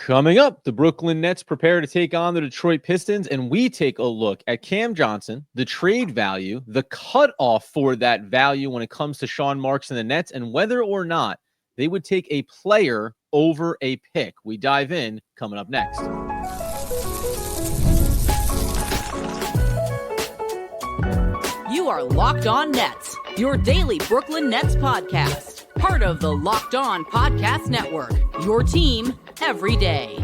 Coming up, the Brooklyn Nets prepare to take on the Detroit Pistons, and we take a look at Cam Johnson, the trade value, the cutoff for that value when it comes to Sean Marks and the Nets, and whether or not they would take a player over a pick. We dive in coming up next. You are Locked On Nets, your daily Brooklyn Nets podcast. Part of the Locked On Podcast Network, your team every day.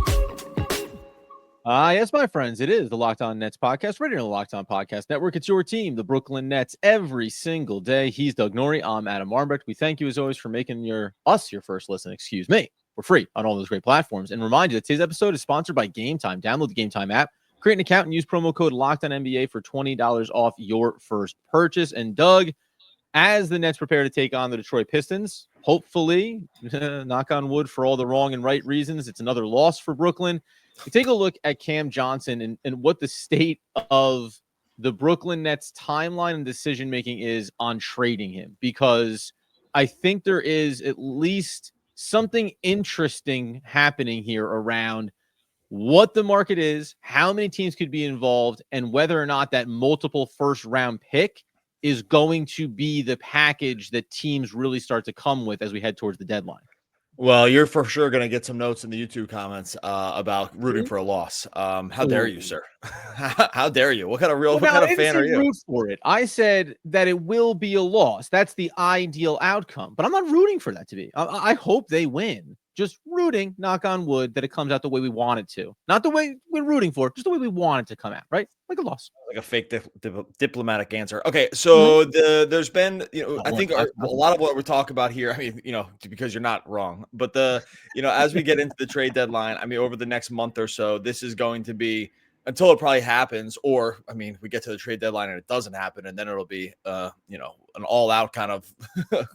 Yes, my friends, it is the Locked On Nets podcast, right here on the Locked On Podcast Network. It's your team, the Brooklyn Nets, every single day. He's Doug Norrie. I'm Adam Armbrecht. We thank you, as always, for making us your first listen. Excuse me. We're free on all those great platforms. And remind you that today's episode is sponsored by Gametime. Download the Gametime app, create an account, and use promo code LOCKEDONNBA for $20 off your first purchase. And Doug, as the Nets prepare to take on the Detroit Pistons, hopefully, knock on wood for all the wrong and right reasons, it's another loss for Brooklyn. We take a look at Cam Johnson and what the state of the Brooklyn Nets timeline and decision-making is on trading him, because I think there is at least something interesting happening here around what the market is, how many teams could be involved, and whether or not that multiple first-round pick is going to be the package that teams really start to come with as we head towards the deadline. Well, you're for sure going to get some notes in the YouTube comments about rooting for a loss. How dare you, sir? How dare you? What kind of fan are you? Root for it. I said that it will be a loss. That's the ideal outcome, but I'm not rooting for that to be. I hope they win. Just rooting, knock on wood, that it comes out the way we want it to. Not the way we're rooting for, just the way we want it to come out, right? Like a loss. Like a fake diplomatic answer. Okay, so there's been, I think a lot of what we're talking about here, I mean, because you're not wrong, but as we get into the trade deadline, I mean, over the next month or so, this is going to be, until it probably happens, or, I mean, we get to the trade deadline and it doesn't happen, and then it'll be, an all-out kind of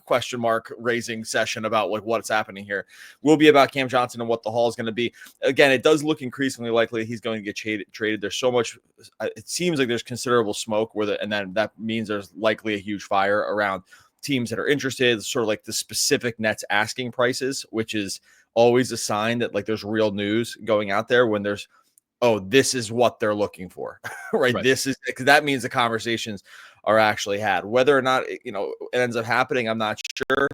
question mark raising session about what's happening here. Will be about Cam Johnson and what the haul is going to be. Again, it does look increasingly likely he's going to get traded. There's so much, it seems like there's considerable smoke and then that means there's likely a huge fire around teams that are interested, sort of like the specific Nets asking prices, which is always a sign that like there's real news going out there when there's, oh, this is what they're looking for, right? This is, because that means the conversations are actually had. Whether or not, it ends up happening, I'm not sure.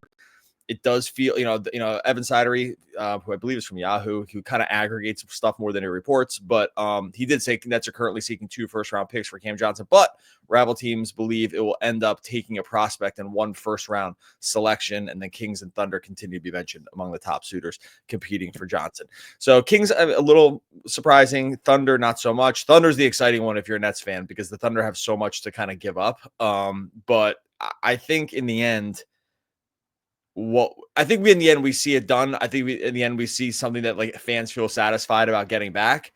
It does feel, Evan Sidery, who I believe is from Yahoo, who kind of aggregates stuff more than he reports, but he did say Nets are currently seeking 2 first-round picks for Cam Johnson, but rival teams believe it will end up taking a prospect and 1 first-round selection, and then Kings and Thunder continue to be mentioned among the top suitors competing for Johnson. So Kings, a little surprising. Thunder, not so much. Thunder's the exciting one if you're a Nets fan, because the Thunder have so much to kind of give up. But I think in the end, we see it done. I think in the end we see something that like fans feel satisfied about getting back,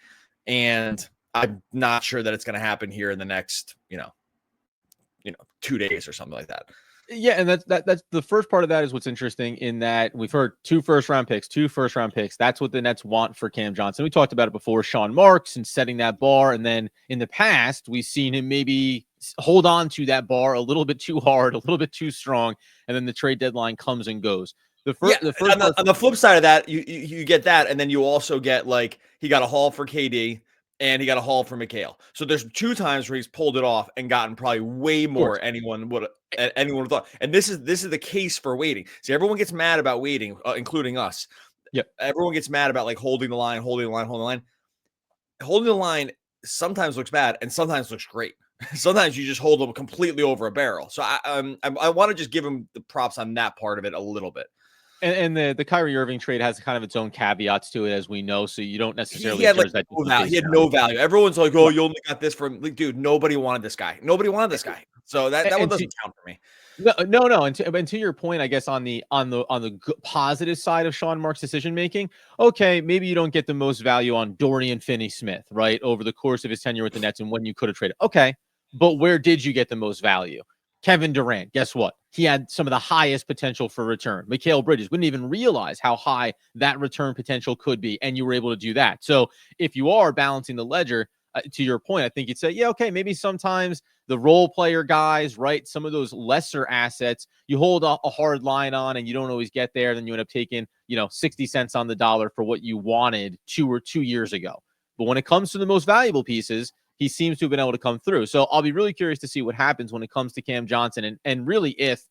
and I'm not sure that it's going to happen here in the next 2 days or something like that. Yeah, and that's the first part of that is what's interesting, in that we've heard 2 first-round picks. That's what the Nets want for Cam Johnson. We talked about it before, Sean Marks, and setting that bar, and then in the past we've seen him maybe hold on to that bar a little bit too hard, a little bit too strong, and then the trade deadline comes and goes. On the flip side of that, you get that, and then you also get like he got a haul for KD and he got a haul for Mikal. So there's 2 times where he's pulled it off and gotten probably way more anyone would have thought. And this is the case for waiting. See, everyone gets mad about waiting, including us. Yep. Everyone gets mad about like holding the line. Holding the line sometimes looks bad and sometimes looks great. Sometimes you just hold them completely over a barrel. So I want to just give him the props on that part of it a little bit. And the Kyrie Irving trade has kind of its own caveats to it, as we know. So you don't necessarily. He had no value. Everyone's like, "Oh, you only got this from." Like, dude, nobody wanted this guy. So that one doesn't count for me. No. And to your point, I guess on the positive side of Sean Marks' decision making, okay, maybe you don't get the most value on Dorian Finney-Smith, right, over the course of his tenure with the Nets and when you could have traded. Okay, but where did you get the most value? Kevin Durant, guess what? He had some of the highest potential for return. Mikal Bridges wouldn't even realize how high that return potential could be, and you were able to do that. So if you are balancing the ledger, to your point, I think you'd say, yeah, okay, maybe sometimes the role player guys, right? Some of those lesser assets, you hold a hard line on and you don't always get there. Then you end up taking, 60 cents on the dollar for what you wanted 2 years ago. But when it comes to the most valuable pieces, he seems to have been able to come through. So I'll be really curious to see what happens when it comes to Cam Johnson and really if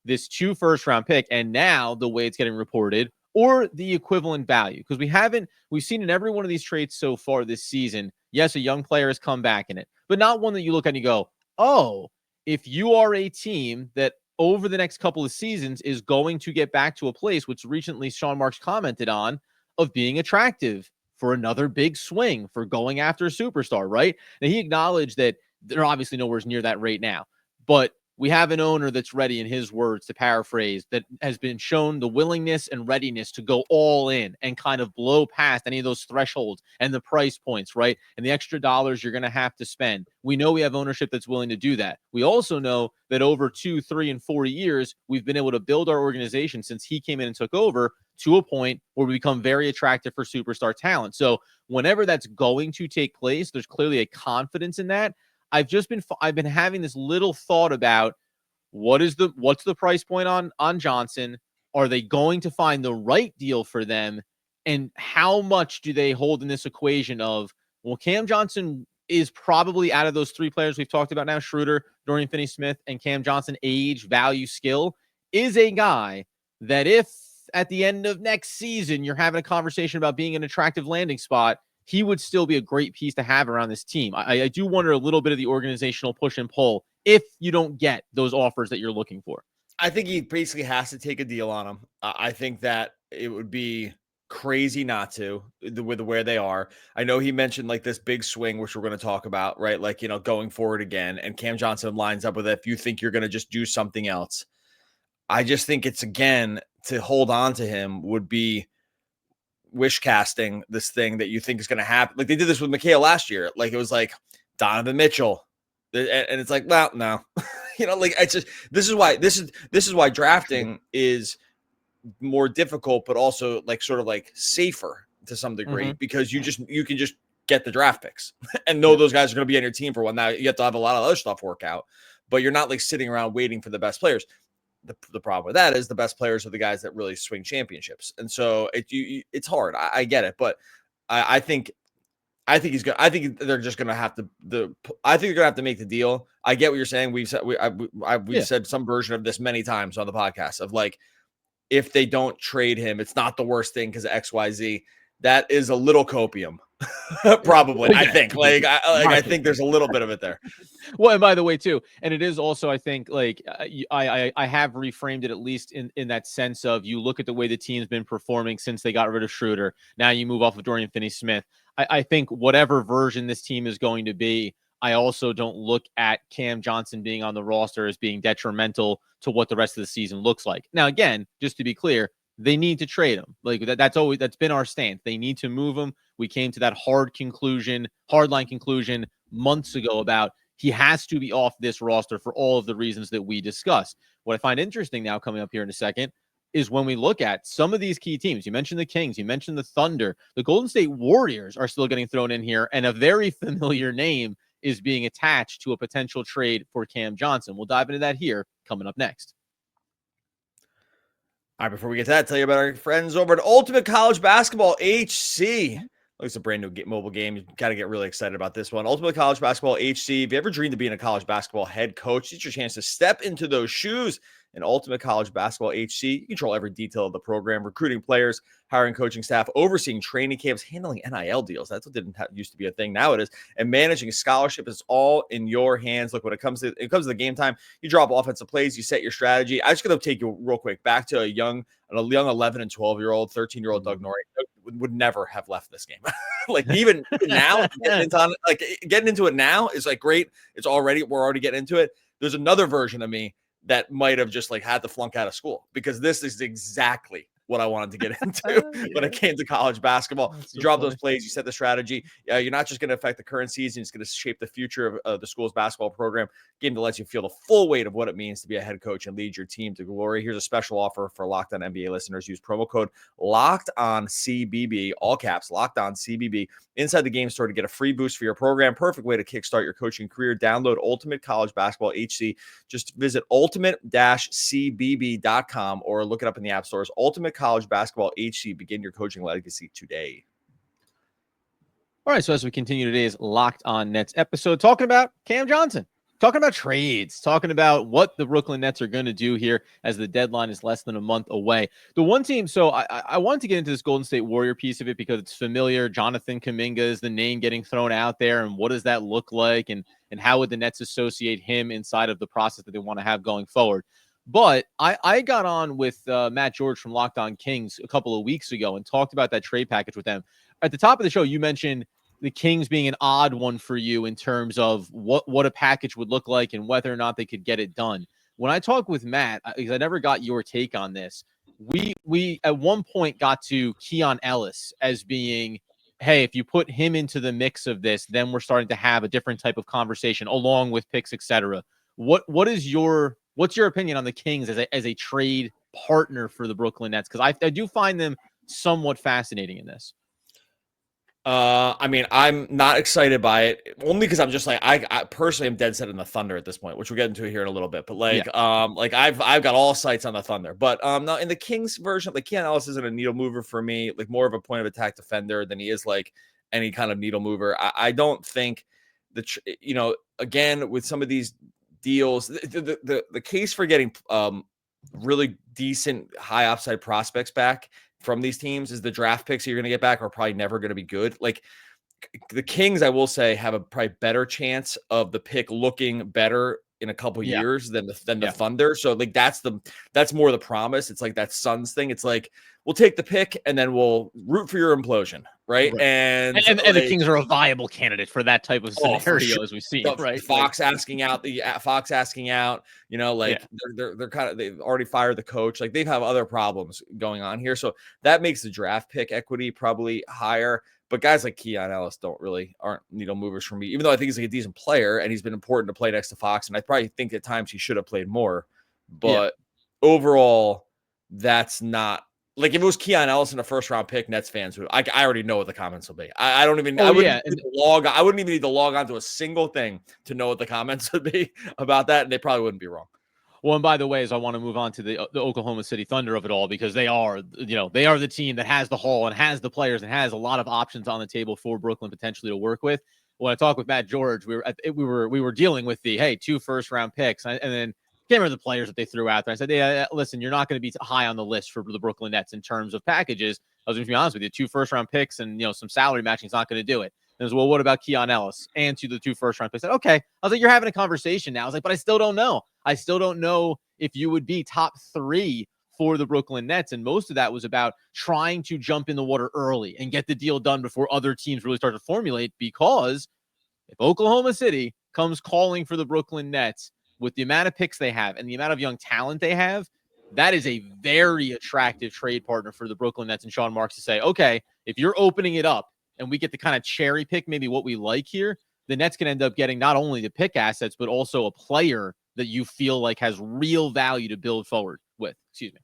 this 2 first-round pick and now the way it's getting reported or the equivalent value. Because we've seen in every one of these trades so far this season, yes, a young player has come back in it, but not one that you look at and you go, oh, if you are a team that over the next couple of seasons is going to get back to a place, which recently Sean Marks commented on, of being attractive for another big swing for going after a superstar, right? Now, he acknowledged that they're obviously nowhere near that right now, but we have an owner that's ready, in his words, to paraphrase, that has been shown the willingness and readiness to go all in and kind of blow past any of those thresholds and the price points, right? And the extra dollars you're going to have to spend. We know we have ownership that's willing to do that. We also know that over 2, 3, and 4 years, we've been able to build our organization since he came in and took over to a point where we become very attractive for superstar talent. So whenever that's going to take place, there's clearly a confidence in that. I've been having this little thought about what's the price point on Johnson? Are they going to find the right deal for them? And how much do they hold in this equation of, well, Cam Johnson is probably out of those 3 players we've talked about now, Schroeder, Dorian Finney-Smith, and Cam Johnson, age, value, skill, is a guy that if at the end of next season you're having a conversation about being an attractive landing spot, he would still be a great piece to have around this team. I do wonder a little bit of the organizational push and pull if you don't get those offers that you're looking for. I think he basically has to take a deal on him. I think that it would be crazy not to with where they are. I know he mentioned like this big swing, which we're going to talk about, right? Like, going forward again, and Cam Johnson lines up with it. If you think you're going to just do something else, I just think it's, again, to hold on to him would be wish casting this thing that you think is going to happen. Like they did this with Mikal last year. Like it was like Donovan Mitchell. And it's like, well, no, like it's just, this is why drafting is more difficult, but also like sort of like safer to some degree, because you can just get the draft picks and know those guys are going to be on your team for one. Now you have to have a lot of other stuff work out, but you're not like sitting around waiting for the best players. The problem with that is the best players are the guys that really swing championships. And so it's hard. I get it, but I think he's good. I think they're just going to have to, I think they're going to have to make the deal. I get what you're saying. We've said some version of this many times on the podcast of like, if they don't trade him, it's not the worst thing because of XYZ. That is a little copium. Probably, I think. I think there's a little bit of it there. Well, and by the way, too, and it is also, I think, like I have reframed it at least in that sense of you look at the way the team's been performing since they got rid of Schroeder. Now you move off of Dorian Finney-Smith. I think whatever version this team is going to be, I also don't look at Cam Johnson being on the roster as being detrimental to what the rest of the season looks like. Now, again, just to be clear, they need to trade him. Like that's been our stance. They need to move him. We came to that hardline conclusion months ago about he has to be off this roster for all of the reasons that we discussed. What I find interesting now coming up here in a second is when we look at some of these key teams. You mentioned the Kings, you mentioned the Thunder, the Golden State Warriors are still getting thrown in here, and a very familiar name is being attached to a potential trade for Cam Johnson. We'll dive into that here coming up next. All right, before we get to that, tell you about our friends over at Ultimate College Basketball HC. It's a brand new mobile game. You got to get really excited about this one. Ultimate College Basketball HC. If you ever dreamed of being a college basketball head coach, it's your chance to step into those shoes. In Ultimate College Basketball HC, you control every detail of the program, recruiting players, hiring coaching staff, overseeing training camps, handling NIL deals. That's what didn't used to be a thing. Now it is. And managing a scholarship is all in your hands. Look, when it comes to the game time, you drop offensive plays, you set your strategy. I'm just going to take you real quick back to a young 11 and 12-year-old, 13-year-old Doug Norrie would never have left this game. Like even now, getting into it now is like great. We're already getting into it. There's another version of me that might have just like had to flunk out of school because this is exactly what I wanted to get into when it came to college basketball. That's You so drop funny. those plays, you set the strategy. You're not just going to affect the current season, it's going to shape the future of the school's basketball program. Game that lets you feel the full weight of what it means to be a head coach and lead your team to glory. Here's a special offer for Locked On NBA listeners. Use promo code Locked On CBB, all caps, Locked On CBB, inside the game store to get a free boost for your program. Perfect way to kickstart your coaching career. Download Ultimate College Basketball HC. Just visit ultimate-cbb.com or look it up in the app stores. Ultimate College Basketball HC. Begin your coaching legacy today. All right, so as we continue today's Locked On Nets episode, talking about Cam Johnson, talking about trades, talking about what the Brooklyn Nets are going to do here as the deadline is less than a month away. The one team, so I wanted to get into this Golden State Warrior piece of it because it's familiar. Jonathan Kuminga is the name getting thrown out there, and what does that look like, and how would the Nets associate him inside of the process that they want to have going forward? But I got on with Matt George from Locked On Kings a couple of weeks ago and talked about that trade package with them. At the top of the show, you mentioned the Kings being an odd one for you in terms of what a package would look like and whether or not they could get it done. When I talked with Matt, because I never got your take on this, we at one point got to Keon Ellis as being, hey, if you put him into the mix of this, then we're starting to have a different type of conversation along with picks, etc. What's your opinion on the Kings as a trade partner for the Brooklyn Nets? Because I do find them somewhat fascinating in this. I mean, I'm not excited by it only because I'm just like, I personally am dead set on the Thunder at this point, which we'll get into here in a little bit. But like I've got all sights on the Thunder. But now in the Kings version, like Keon Ellis isn't a needle mover for me, like more of a point of attack defender than he is like any kind of needle mover. I don't think again, with some of these deals, the case for getting really decent high upside prospects back from these teams is the draft picks you're going to get back are probably never going to be good. Like the Kings, I will say, have a probably better chance of the pick looking better in a couple years than the Thunder. So like that's more the promise. It's like that Suns thing. It's like we'll take the pick and then we'll root for your implosion, right? And the Kings are a viable candidate for that type of scenario as we see, right? Fox asking out, you know, like they're kind of, they've already fired the coach. Like they've have other problems going on here. So that makes the draft pick equity probably higher. But guys like Keon Ellis aren't needle movers for me, even though I think he's like a decent player and he's been important to play next to Fox. And I probably think at times he should have played more. But overall, that's not like if it was Keon Ellis in a first round pick, Nets fans would. I already know what the comments will be. I don't even. I wouldn't even need to log on to a single thing to know what the comments would be about that, and they probably wouldn't be wrong. Well, and by the way, as I want to move on to the Oklahoma City Thunder of it all, because they are the team that has the haul and has the players and has a lot of options on the table for Brooklyn potentially to work with. When I talked with Matt George, we were dealing with the 2 first-round picks, and then can't remember the players that they threw out there. I said, listen, you're not going to be high on the list for the Brooklyn Nets in terms of packages. I was going to be honest with you, 2 first-round picks and some salary matching is not going to do it. And I was, well, what about Keon Ellis and to the 2 first-round picks? I said, okay. I was like, you're having a conversation now. I was like, but I still don't know. I still don't know if you would be top 3 for the Brooklyn Nets. And most of that was about trying to jump in the water early and get the deal done before other teams really start to formulate. Because if Oklahoma City comes calling for the Brooklyn Nets with the amount of picks they have and the amount of young talent they have, that is a very attractive trade partner for the Brooklyn Nets and Sean Marks to say, okay, if you're opening it up and we get to kind of cherry pick maybe what we like here, the Nets can end up getting not only the pick assets, but also a player that you feel like has real value to build forward with. Excuse me.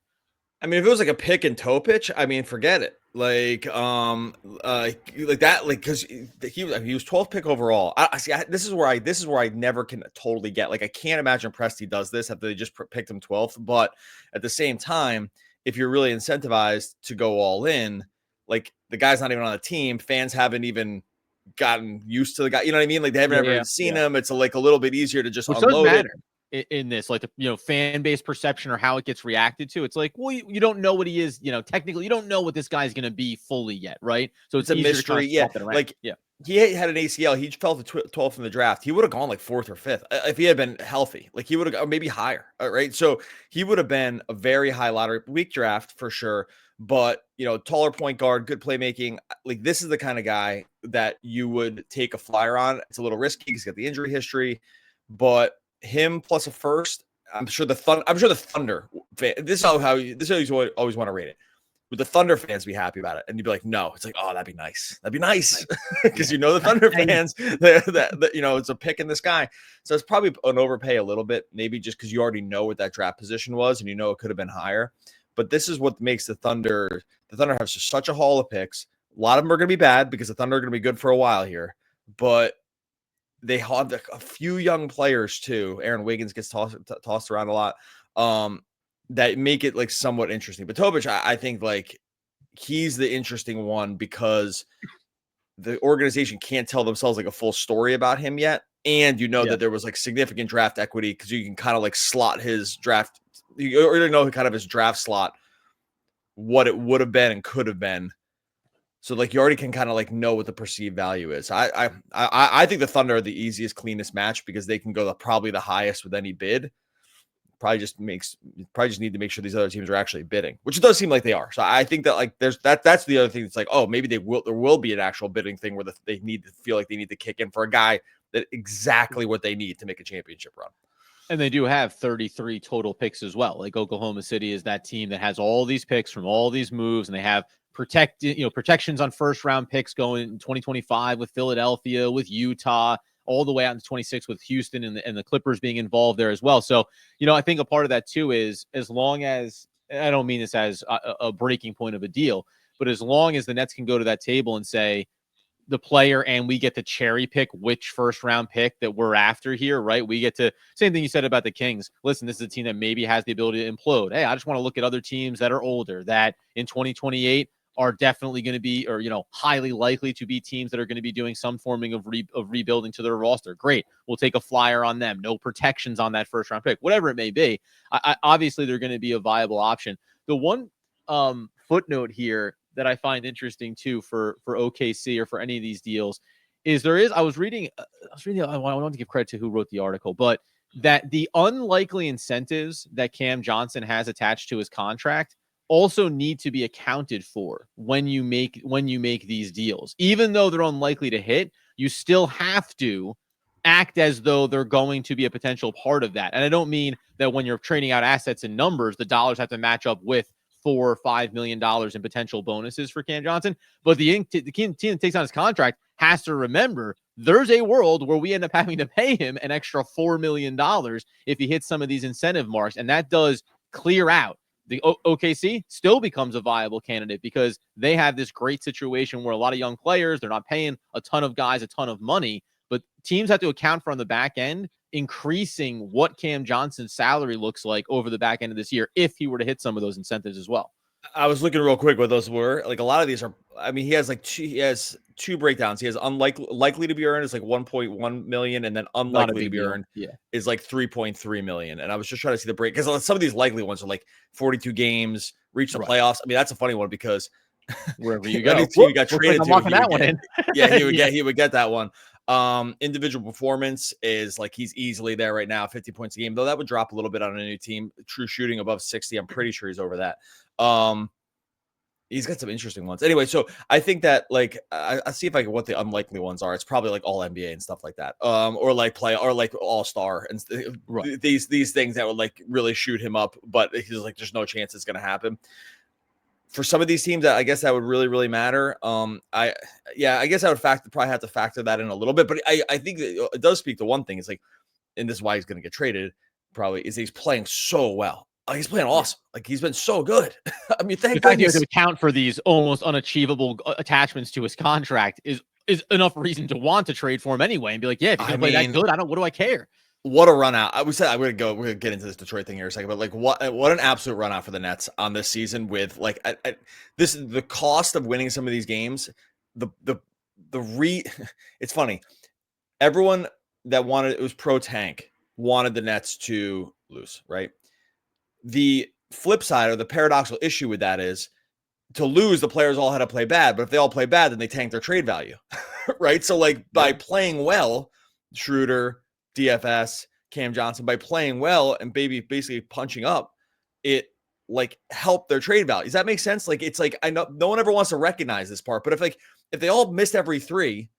I mean, if it was like a pick and Topic, I mean, forget it. Like that, like because he was 12th pick overall. This is where I never can totally get. Like, I can't imagine Presti does this after they just picked him 12th. But at the same time, if you're really incentivized to go all in, like the guy's not even on the team, fans haven't even gotten used to the guy. You know what I mean? Like they haven't ever seen him. It's like a little bit easier to just unload it. In this, like the fan base perception or how it gets reacted to, it's like, well, you don't know what he is, technically you don't know what this guy's going to be fully yet, right? So it's a mystery. He had an ACL. He fell to 12th in the draft. He would have gone like 4th or 5th if he had been healthy. Like he would have, or maybe higher, right? So he would have been a very high lottery week draft for sure. But taller point guard, good playmaking. Like this is the kind of guy that you would take a flyer on. It's a little risky. He's got the injury history, but him plus a first, I'm sure the Thunder. This is how you always want to rate it. Would the Thunder fans be happy about it? And you'd be like, no. It's like, oh, that'd be nice. That'd be nice. Because the Thunder fans, that it's a pick in the sky. So it's probably an overpay a little bit, maybe just because you already know what that draft position was and it could have been higher. But this is what makes the Thunder have such a haul of picks. A lot of them are going to be bad because the Thunder are going to be good for a while here. But they have a few young players too. Aaron Wiggins gets tossed around a lot. That make it like somewhat interesting. But Topic, I think like he's the interesting one because the organization can't tell themselves like a full story about him yet. And that there was like significant draft equity because you can kind of like slot his draft. You already know kind of his draft slot, what it would have been and could have been. So like you already can kind of like know what the perceived value is. I think the Thunder are the easiest, cleanest match because they can go probably the highest with any bid. Probably just need to make sure these other teams are actually bidding, which it does seem like they are. So I think that like that's the other thing. That's like, oh, maybe there will be an actual bidding thing where they need to feel like they need to kick in for a guy that exactly what they need to make a championship run. And they do have 33 total picks as well. Like Oklahoma City is that team that has all these picks from all these moves, and they have protections on first round picks going in 2025 with Philadelphia, with Utah, all the way out into 26 with Houston and the Clippers being involved there as well. So, I think a part of that too is as long as, I don't mean this as a breaking point of a deal, but as long as the Nets can go to that table and say the player and we get to cherry pick which first round pick that we're after here, right? We get to, same thing you said about the Kings. Listen, this is a team that maybe has the ability to implode. Hey, I just want to look at other teams that are older that in 2028 are definitely going to be, or, highly likely to be teams that are going to be doing some forming of rebuilding to their roster. Great. We'll take a flyer on them. No protections on that first round pick, whatever it may be. Obviously, they're going to be a viable option. The one footnote here that I find interesting too for OKC or for any of these deals is I was reading, I want to give credit to who wrote the article, but that the unlikely incentives that Cam Johnson has attached to his contract also need to be accounted for when you make these deals. Even though they're unlikely to hit, you still have to act as though they're going to be a potential part of that. And I don't mean that when you're trading out assets and numbers, the dollars have to match up with $4 or $5 million in potential bonuses for Cam Johnson. But the team that takes on his contract has to remember there's a world where we end up having to pay him an extra $4 million if he hits some of these incentive marks. And that does clear out. The OKC still becomes a viable candidate because they have this great situation where a lot of young players, they're not paying a ton of guys a ton of money, but teams have to account for on the back end, increasing what Cam Johnson's salary looks like over the back end of this year if he were to hit some of those incentives as well. I was looking real quick what those were. Like a lot of these are, he has two breakdowns. He has likely to be earned is like 1.1 million, and then unlikely to be earned is like 3.3 million. And I was just trying to see the break because some of these likely ones are like 42 games, reach the playoffs. I mean, that's a funny one because wherever you go, you got traded to, that one in. he would get that one. Individual performance is like he's easily there right now, 50 points a game, though that would drop a little bit on a new team. True shooting above 60, I'm pretty sure he's over that. He's got some interesting ones. Anyway, so I think that like I see if I can what the unlikely ones are. It's probably like all NBA and stuff like that. Or like all-star and these things that would like really shoot him up, but he's like there's no chance it's gonna happen. For some of these teams, I guess that would really, really matter. I guess I would probably have to factor that in a little bit, but I think that it does speak to one thing. It's like, and this is why he's going to get traded probably, is he's playing so well. He's playing awesome. Like he's been so good. I mean, thank goodness. To account for these almost unachievable attachments to his contract is enough reason to want to trade for him anyway and be like, yeah, if he's going to play that good, what do I care? What a run out. We're going to get into this Detroit thing here in a second, but like what an absolute run out for the Nets on this season with like this is the cost of winning some of these games. It's funny. Everyone that it was pro tank wanted the Nets to lose, right? The flip side or the paradoxical issue with that is to lose, the players all had to play bad, but if they all play bad, then they tank their trade value, right? So like by playing well, Schroeder, DFS, Cam Johnson, by playing well and basically punching up, it like helped their trade value. Does that make sense? Like, it's like, I know no one ever wants to recognize this part, but if they all missed every three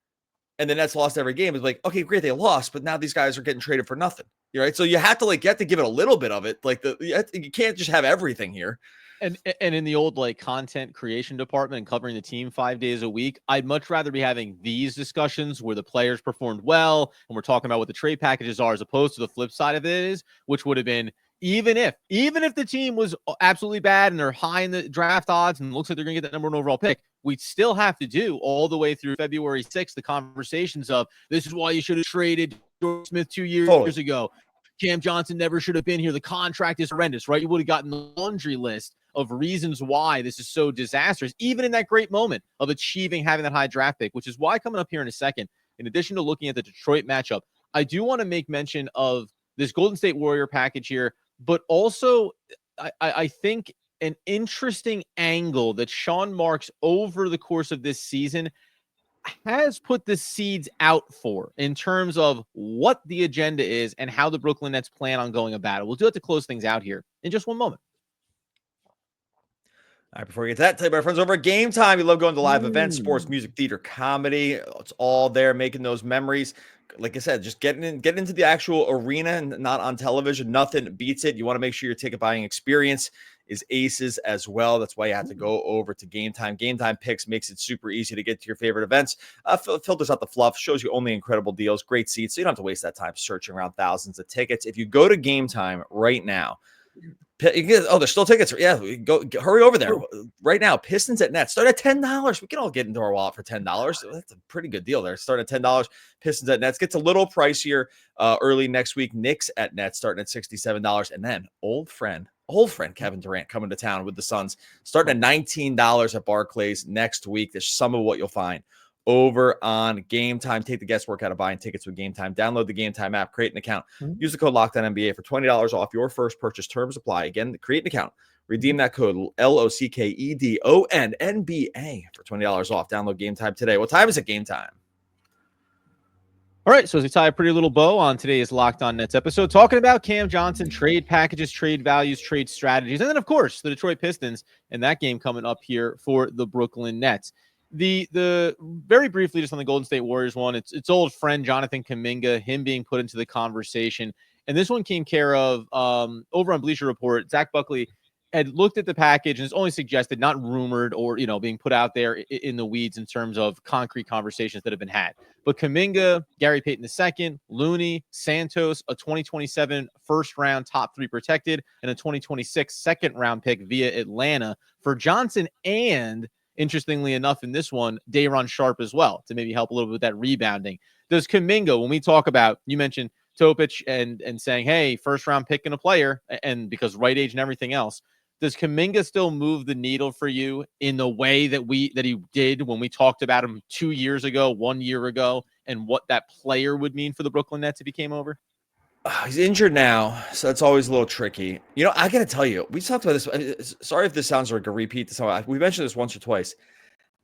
and the Nets lost every game, it's like, okay, great, they lost, but now these guys are getting traded for nothing. Right. So you have to give it a little bit of it. Like you can't just have everything here. And in the old like content creation department and covering the team 5 days a week, I'd much rather be having these discussions where the players performed well and we're talking about what the trade packages are, as opposed to the flip side of it is, which would have been even if the team was absolutely bad and they're high in the draft odds and looks like they're going to get that number 1 overall pick, we'd still have to do all the way through February 6th the conversations of this is why you should have traded Jordan Smith 2 years ago. Cam Johnson never should have been here. The contract is horrendous, right? You would have gotten the laundry list of reasons why this is so disastrous, even in that great moment of having that high draft pick, which is why coming up here in a second, in addition to looking at the Detroit matchup, I do want to make mention of this Golden State Warrior package here, but also I think an interesting angle that Sean Marks over the course of this season has put the seeds out for in terms of what the agenda is and how the Brooklyn Nets plan on going about it. We'll do it to close things out here in just one moment. All right, before we get to that, tell you about our friends over at Gametime. You love going to live events, sports, music, theater, comedy. It's all there, making those memories. Like I said, just getting into the actual arena and not on television. Nothing beats it. You want to make sure your ticket buying experience is aces as well. That's why you have to go over to Gametime. Gametime Picks makes it super easy to get to your favorite events. Filters out the fluff, shows you only incredible deals, great seats, so you don't have to waste that time searching around thousands of tickets. If you go to Gametime right now, there's still tickets. Yeah, hurry over there right now. Pistons at Nets start at $10. We can all get into our wallet for $10. That's a pretty good deal there. Start at $10. Pistons at Nets gets a little pricier early next week. Knicks at Nets starting at $67, and then old friend Kevin Durant coming to town with the Suns starting at $19 at Barclays next week. There's some of what you'll find over on Gametime. Take the guesswork out of buying tickets with Gametime. Download the Gametime app, create an account. Use the code LOCKEDON for $20 off your first purchase. Terms apply. Again, create an account. Redeem that code LOCKEDON NBA for $20 off. Download Gametime today. What time is it? Gametime. All right, so as we tie a pretty little bow on today's Locked On Nets episode, talking about Cam Johnson, trade packages, trade values, trade strategies, and then, of course, the Detroit Pistons and that game coming up here for the Brooklyn Nets. The very briefly, just on the Golden State Warriors one, it's old friend Jonathan Kuminga, him being put into the conversation. And this one came care of over on Bleacher Report. Zach Buckley had looked at the package and it's only suggested, not rumored or, being put out there in the weeds in terms of concrete conversations that have been had. But Kuminga, Gary Payton II, Looney, Santos, a 2027 first round top 3 protected, and a 2026 second round pick via Atlanta for Johnson, and interestingly enough, in this one, Day'Ron Sharpe as well, to maybe help a little bit with that rebounding. Does Kuminga, when we talk about, you mentioned Topic and saying, hey, first round pick and a player, and because right age and everything else, does Kuminga still move the needle for you in the way that he did when we talked about him 2 years ago, 1 year ago, and what that player would mean for the Brooklyn Nets if he came over? He's injured now, so that's always a little tricky. I got to tell you, we talked about this. Sorry if this sounds like a repeat to someone. We mentioned this once or twice.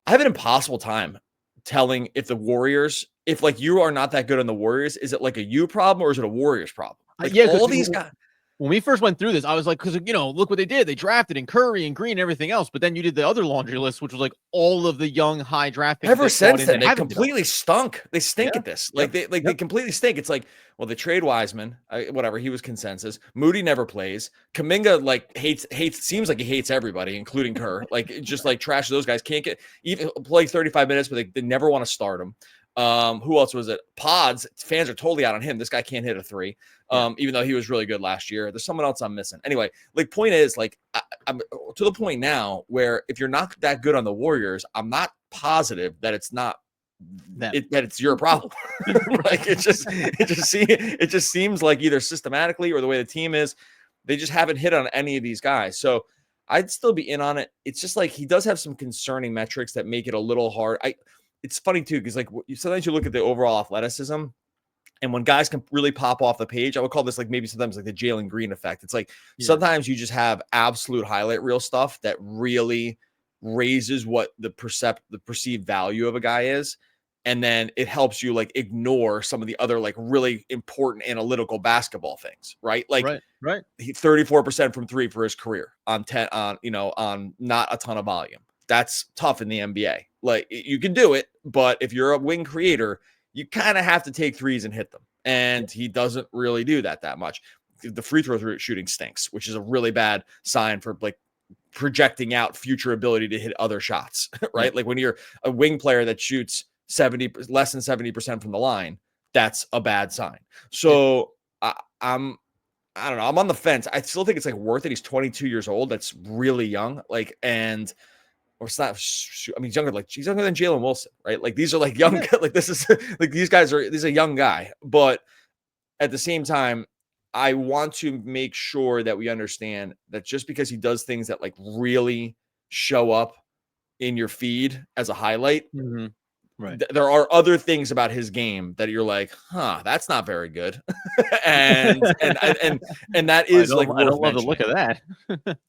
I have an impossible time telling if the Warriors, if like you are not that good on the Warriors, is it like a you problem or is it a Warriors problem? Like all these guys. When we first went through this, I was like, because, look what they did. They drafted in Curry and Green and everything else. But then you did the other laundry list, which was like all of the young high draft picks. Ever since then, they completely stunk. They stink at this. They completely stink. It's like, well, they trade Wiseman, whatever. He was consensus. Moody never plays. Kuminga hates. Seems like he hates everybody, including Kerr. Just trash those guys. Can't even play 35 minutes, but they never want to start him. Who else was it? Pods. Fans are totally out on him. This guy can't hit a 3. Even though he was really good last year. There's someone else I'm missing. Anyway, point is, I'm to the point now where if you're not that good on the Warriors, I'm not positive that it's not that it's your problem. It just seems like either systematically or the way the team is, they just haven't hit on any of these guys. So I'd still be in on it. It's just he does have some concerning metrics that make it a little hard. It's funny too, because sometimes you look at the overall athleticism, and when guys can really pop off the page, I would call this maybe sometimes the Jalen Green effect. It's sometimes you just have absolute highlight reel stuff that really raises what the perceived value of a guy is. And then it helps you ignore some of the other really important analytical basketball things, right? Right. He 34% from 3 for his career on not a ton of volume. That's tough in the NBA. You can do it, but if you're a wing creator, you kind of have to take threes and hit them. And he doesn't really do that much. The free throw shooting stinks, which is a really bad sign for projecting out future ability to hit other shots, right? Like when you're a wing player that shoots less than 70% from the line, that's a bad sign. So I don't know. I'm on the fence. I still think it's like worth it. He's 22 years old. That's really young. Like, or it's not. I mean, he's younger than Jalen Wilson, right? Like these are like young. Like this is like this is a young guy. But at the same time, I want to make sure that we understand that just because he does things that like really show up in your feed as a highlight, right? There are other things about his game that you're like, that's not very good, and that is I don't love the mentioning. look of that.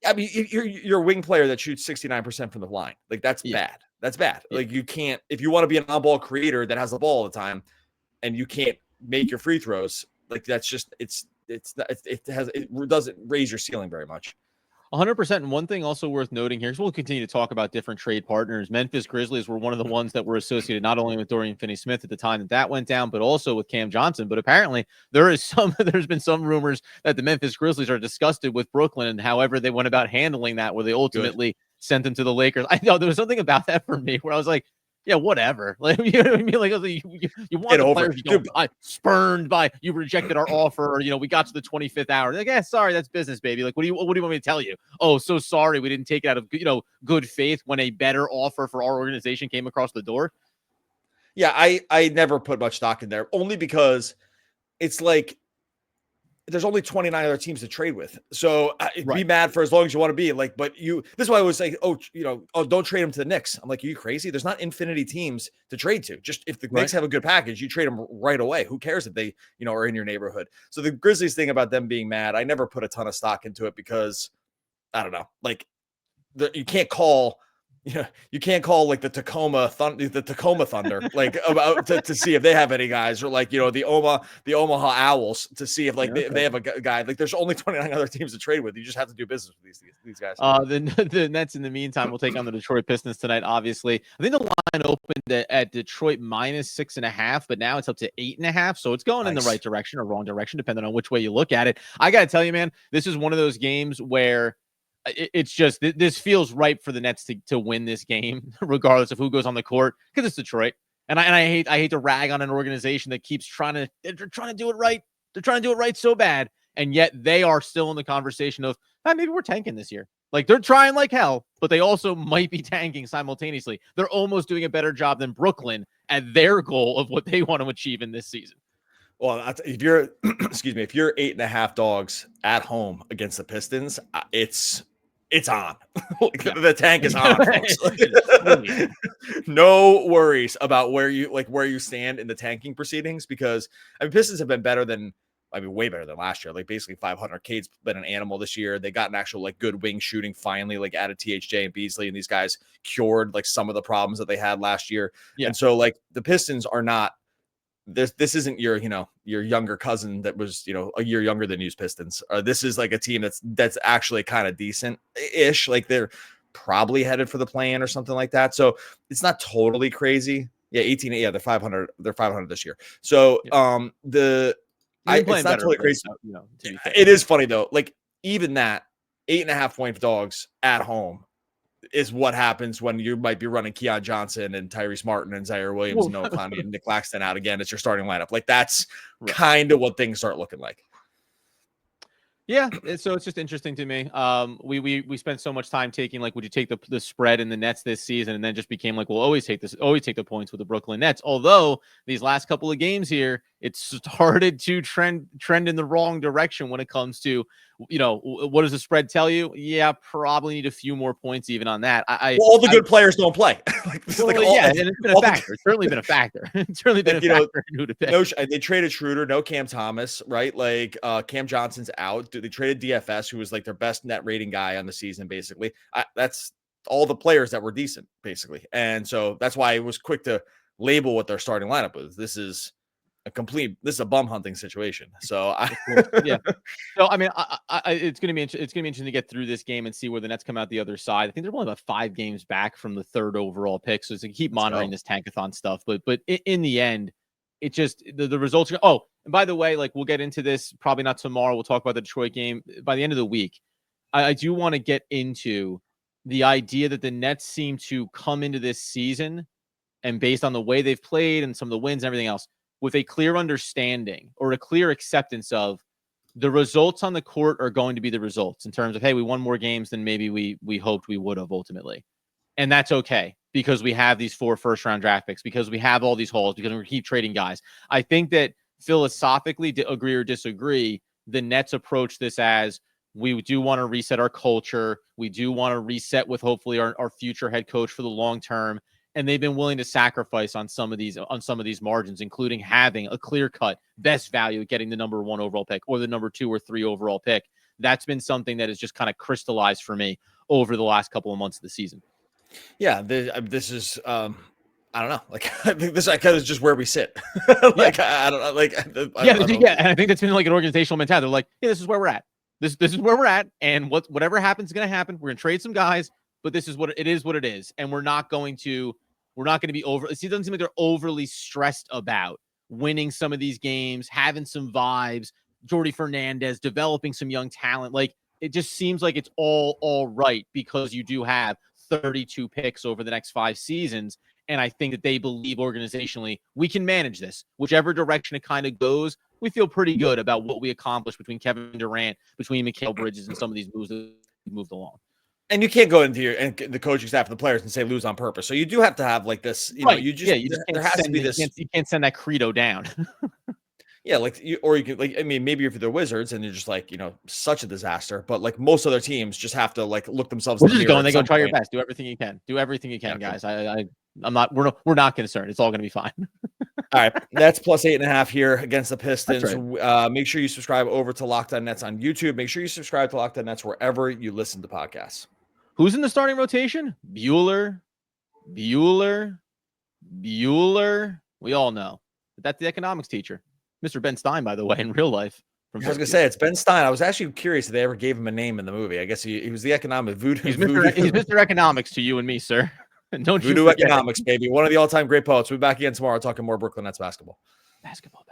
I mean, you're a wing player that shoots 69% from the line. Like that's bad. That's bad. Like you can't, if you want to be an on-ball creator that has the ball all the time, and you can't make your free throws, like that's just it doesn't raise your ceiling very much. 100%. And one thing also worth noting here is we'll continue to talk about different trade partners. Memphis Grizzlies were one of the ones that were associated not only with Dorian Finney-Smith at the time that went down, but also with Cam Johnson. But apparently there's been some rumors that the Memphis Grizzlies are disgusted with Brooklyn and however they went about handling that, where they ultimately sent him to the Lakers. I know there was something about that for me where I was like, yeah, whatever. Like, you know what I mean? Like, you want the players you don't spurned by, you rejected our offer, or, we got to the 25th hour. Like, sorry, that's business, baby. Like, what do you want me to tell you? Oh, so sorry, we didn't take it out of, good faith when a better offer for our organization came across the door. Yeah, I never put much stock in there, only because it's like, there's only 29 other teams to trade with. So be mad for as long as you want to be like, but this is why I was like, don't trade him to the Knicks. I'm like, are you crazy? There's not infinity teams to trade to. Just if the Knicks have a good package, you trade them right away. Who cares if they, are in your neighborhood? So the Grizzlies thing about them being mad, I never put a ton of stock into it because I don't know, like you can't call like the Tacoma Thunder, like about to see if they have any guys, or like, the Omaha Owls to see if like they have a guy. Like there's only 29 other teams to trade with. You just have to do business with these guys. The Nets in the meantime will take on the Detroit Pistons tonight. Obviously, I think the line opened at Detroit -6.5, but now it's up to 8.5. So it's going in the right direction or wrong direction, depending on which way you look at it. I got to tell you, man, this is one of those games where it's just, this feels ripe for the Nets to win this game, regardless of who goes on the court, because it's Detroit. And I hate to rag on an organization that keeps trying to do it right. They're trying to do it right so bad, and yet they are still in the conversation of maybe we're tanking this year. Like they're trying like hell, but they also might be tanking simultaneously. They're almost doing a better job than Brooklyn at their goal of what they want to achieve in this season. Well, if you're, if you're 8.5 dogs at home against the Pistons, it's on. The tank is on, folks. No worries about where you stand in the tanking proceedings, because Pistons have been way better than last year. Like basically 500. Cade's been an animal this year. They got an actual like good wing shooting finally, like added THJ and Beasley, and these guys cured like some of the problems that they had last year. Yeah. And so like the Pistons are not. This isn't your younger cousin that was, a year younger than you's Pistons. This is like a team that's actually kind of decent-ish. Like they're probably headed for the play-in or something like that. So it's not totally crazy. Yeah, 18. Yeah, they're 500. They're 500 this year. So it's not totally crazy. It is funny though. Like even that 8.5 point dogs at home is what happens when you might be running Keon Johnson and Tyrese Martin and Zaire Williams and Noah Clowney and Nick Claxton out again. It's your starting lineup. Like that's kind of what things start looking like. Yeah, so it's just interesting to me. We spent so much time taking like, would you take the spread in the Nets this season, and then just became like, we'll always take the points with the Brooklyn Nets. Although these last couple of games here, it started to trend in the wrong direction when it comes to, what does the spread tell you? Yeah, probably need a few more points even on that. All the good players don't play. And it's been a factor. It's certainly been a factor. It's certainly been a factor in who to pick. They traded Schroeder, no Cam Thomas, right? Like Cam Johnson's out. They traded DFS, who was like their best net rating guy on the season, basically. That's all the players that were decent, basically. And so that's why I was quick to label what their starting lineup was. This is a bum hunting situation. So yeah. So I mean, it's gonna be interesting to get through this game and see where the Nets come out the other side. I think they're only about 5 games back from the 3rd overall pick, so to keep monitoring this tankathon stuff. But in the end, it just the results are. Oh, and by the way, like we'll get into this probably not tomorrow. We'll talk about the Detroit game by the end of the week. I do want to get into the idea that the Nets seem to come into this season, and based on the way they've played and some of the wins and everything else, with a clear understanding or a clear acceptance of the results on the court are going to be the results in terms of, hey, we won more games than maybe we hoped we would have ultimately. And that's okay because we have these 4 first-round draft picks, because we have all these holes, because we keep trading guys. I think that philosophically, agree or disagree, the Nets approach this as, we do want to reset our culture. We do want to reset with hopefully our future head coach for the long term. And they've been willing to sacrifice on some of these margins, including having a clear-cut best value at getting the number 1 overall pick or the number 2 or 3 overall pick. That's been something that has just kind of crystallized for me over the last couple of months of the season. Yeah, this is I don't know. Like, I think this is just where we sit. Like, yeah. I don't know. Like, yeah. And I think that's been like an organizational mentality. They're like, yeah, this is where we're at. This is where we're at, and whatever happens is going to happen. We're going to trade some guys, but this is what it is, and we're not going to be over. It doesn't seem like they're overly stressed about winning some of these games, having some vibes. Jordi Fernandez developing some young talent. Like, it just seems like it's all right because you do have 32 picks over the next 5 seasons. And I think that they believe organizationally, we can manage this. Whichever direction it kind of goes, we feel pretty good about what we accomplished between Kevin Durant, between Mikal Bridges, and some of these moves that moved along. And you can't go into the coaching staff of the players and say lose on purpose. So you do have to have like this, right. You just there has to be this. You can't send that credo down. Yeah, like you can maybe if you're the Wizards and you're just like, such a disaster, but like most other teams just have to like look themselves. We're just going. They go try your best. Do everything you can. Guys. I'm not. We're not concerned. It's all going to be fine. All right, Nets plus 8.5 here against the Pistons. Right. Make sure you subscribe over to Locked On Nets on YouTube. Make sure you subscribe to Locked On Nets wherever you listen to podcasts. Who's in the starting rotation? Bueller. We all know. But that's the economics teacher. Mr. Ben Stein, by the way, in real life. I was going to say, it's Ben Stein. I was actually curious if they ever gave him a name in the movie. I guess he was the economic voodoo. He's Mr. Economics to you and me, sir. Don't voodoo economics, baby. One of the all-time great poets. We'll be back again tomorrow talking more Brooklyn Nets basketball. Basketball.